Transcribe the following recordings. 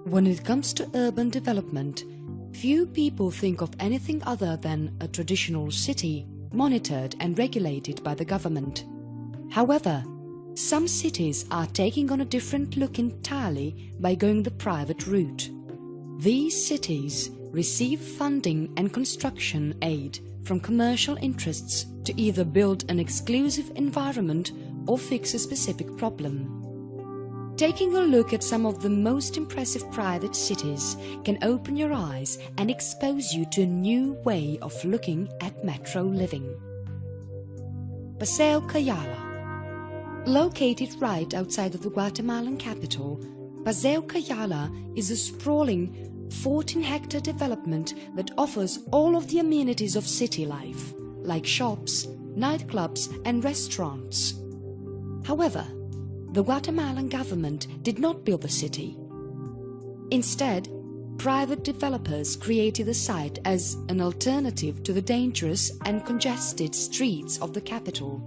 When it comes to urban development, few people think of anything other than a traditional city, monitored and regulated by the government. However, some cities are taking on a different look entirely by going the private route. These cities receive funding and construction aid from commercial interests to either build an exclusive environment or fix a specific problem. Taking a look at some of the most impressive private cities can open your eyes and expose you to a new way of looking at metro living. Paseo Cayala. Located right outside of the Guatemalan capital, Paseo Cayala is a sprawling 14-hectare development that offers all of the amenities of city life, like shops, nightclubs and restaurants. However, the Guatemalan government did not build the city. Instead, private developers created the site as an alternative to the dangerous and congested streets of the capital,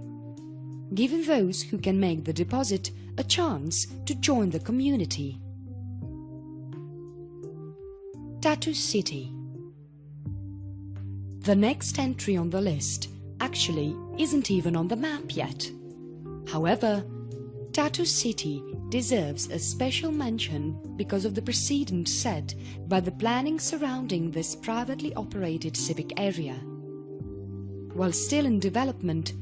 giving those who can make the deposit a chance to join the community. Tattoo City. The next entry on the list actually isn't even on the map yet. However, Tattoo City deserves a special mention because of the precedent set by the planning surrounding this privately operated civic area. While still in development,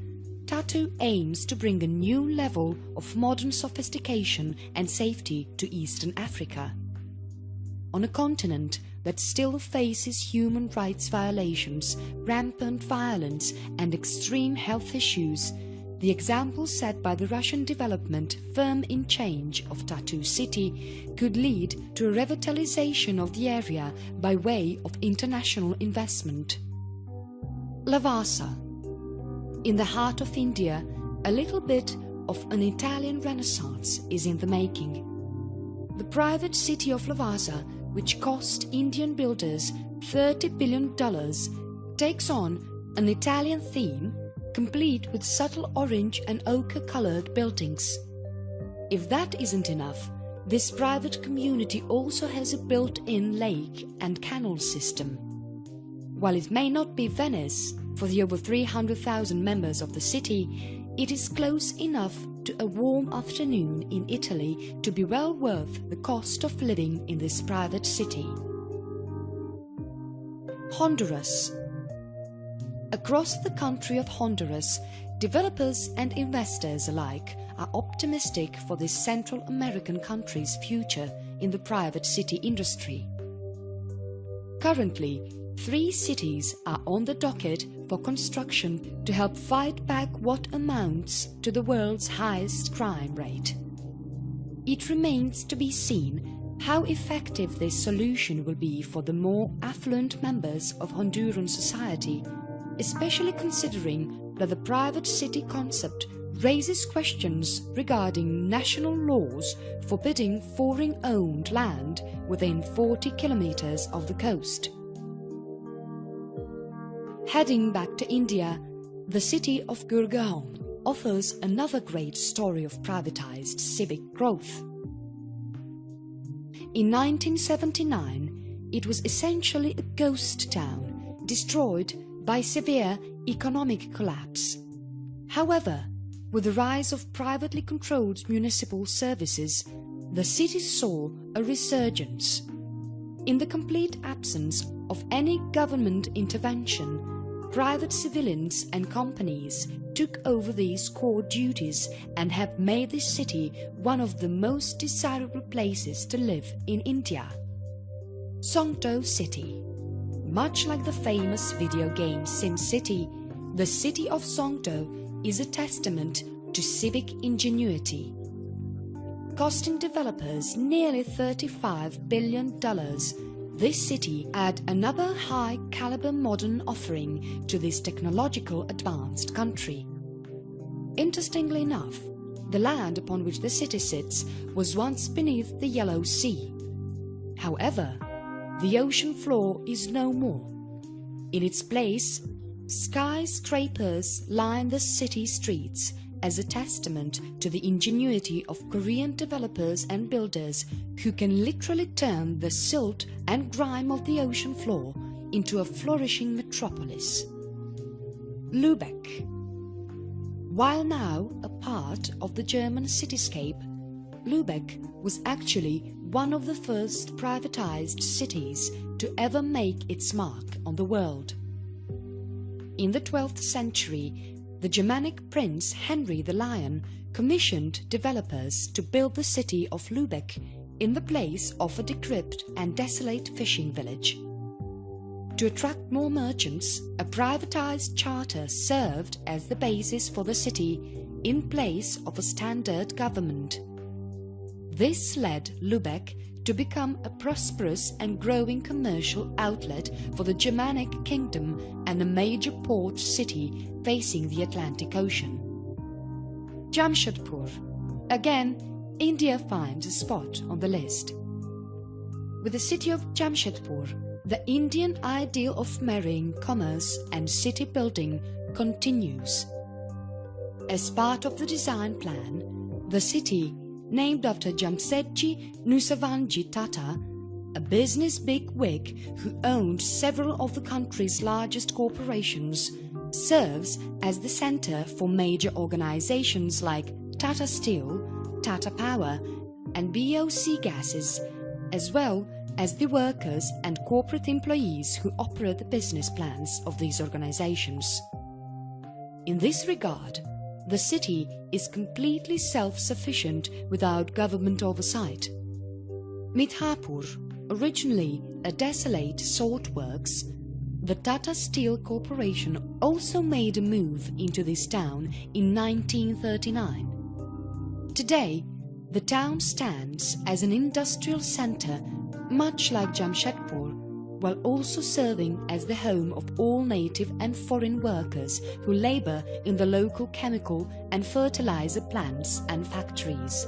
Tattoo aims to bring a new level of modern sophistication and safety to Eastern Africa. On a continent that still faces human rights violations, rampant violence and extreme health issues, the example set by the Russian development firm in change of Tattoo City could lead to a revitalization of the area by way of international investment. Lavasa. In the heart of India, a little bit of an Italian Renaissance is in the making. The private city of Lavasa, which cost Indian builders $30 billion, takes on an Italian theme, complete with subtle orange and ochre-colored buildings. If that isn't enough, this private community also has a built-in lake and canal system. While it may not be Venice for the over 300,000 members of the city, it is close enough to a warm afternoon in Italy to be well worth the cost of living in this private city. Honduras. Across the country of Honduras, developers and investors alike are optimistic for this Central American country's future in the private city industry. Currently, 3 cities are on the docket for construction to help fight back what amounts to the world's highest crime rate. It remains to be seen how effective this solution will be for the more affluent members of Honduran society, especially considering that the private city concept raises questions regarding national laws forbidding foreign-owned land within 40 kilometers of the coast. Heading back to India, the city of Gurgaon offers another great story of privatized civic growth. In 1979, it was essentially a ghost town, destroyed by severe economic collapse. However, with the rise of privately controlled municipal services, the city saw a resurgence. In the complete absence of any government intervention, private civilians and companies took over these core duties and have made this city one of the most desirable places to live in India. Songdo City. Much like the famous video game SimCity, the city of Songdo is a testament to civic ingenuity. Costing developers nearly $35 billion, this city adds another high-caliber modern offering to this technological advanced country. Interestingly enough, the land upon which the city sits was once beneath the Yellow Sea. However, the ocean floor is no more. In its place, skyscrapers line the city streets, as a testament to the ingenuity of Korean developers and builders who can literally turn the silt and grime of the ocean floor into a flourishing metropolis. Lübeck. While now a part of the German cityscape, Lübeck was actually one of the first privatized cities to ever make its mark on the world. In the 12th century, the Germanic prince Henry the Lion commissioned developers to build the city of Lübeck in the place of a decrepit and desolate fishing village. To attract more merchants, a privatized charter served as the basis for the city in place of a standard government. This led Lübeck to become a prosperous and growing commercial outlet for the Germanic kingdom and a major port city facing the Atlantic Ocean. Jamshedpur. Again, India finds a spot on the list. With the city of Jamshedpur, the Indian ideal of marrying commerce and city building continues. As part of the design plan, the city, named after Jamsetji Nusavanji Tata, a business bigwig who owned several of the country's largest corporations, serves as the center for major organizations like Tata Steel, Tata Power and BOC Gases, as well as the workers and corporate employees who operate the business plans of these organizations. In this regard, the city is completely self-sufficient without government oversight. Midhapur, originally a desolate salt works, the Tata Steel Corporation also made a move into this town in 1939. Today, the town stands as an industrial center much like Jamshedpur, while also serving as the home of all native and foreign workers who labor in the local chemical and fertilizer plants and factories.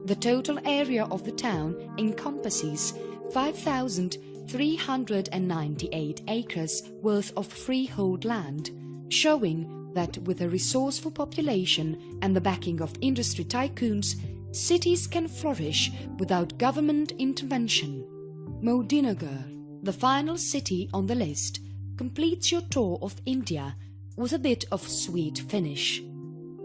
The total area of the town encompasses 5,398 acres worth of freehold land, showing that with a resourceful population and the backing of industry tycoons, cities can flourish without government intervention. Modinagar, the final city on the list, completes your tour of India with a bit of sweet finish.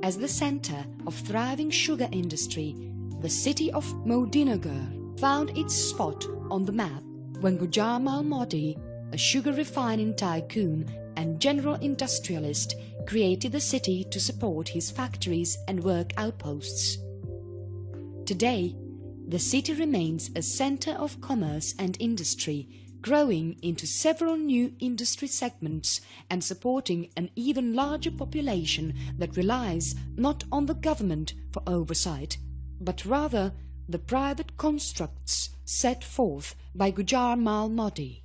As the center of thriving sugar industry, the city of Modinagar found its spot on the map when Gujamal Modi, a sugar refining tycoon and general industrialist, created the city to support his factories and work outposts. Today, the city remains a center of commerce and industry, growing into several new industry segments and supporting an even larger population that relies not on the government for oversight, but rather the private constructs set forth by Gujamal Modi.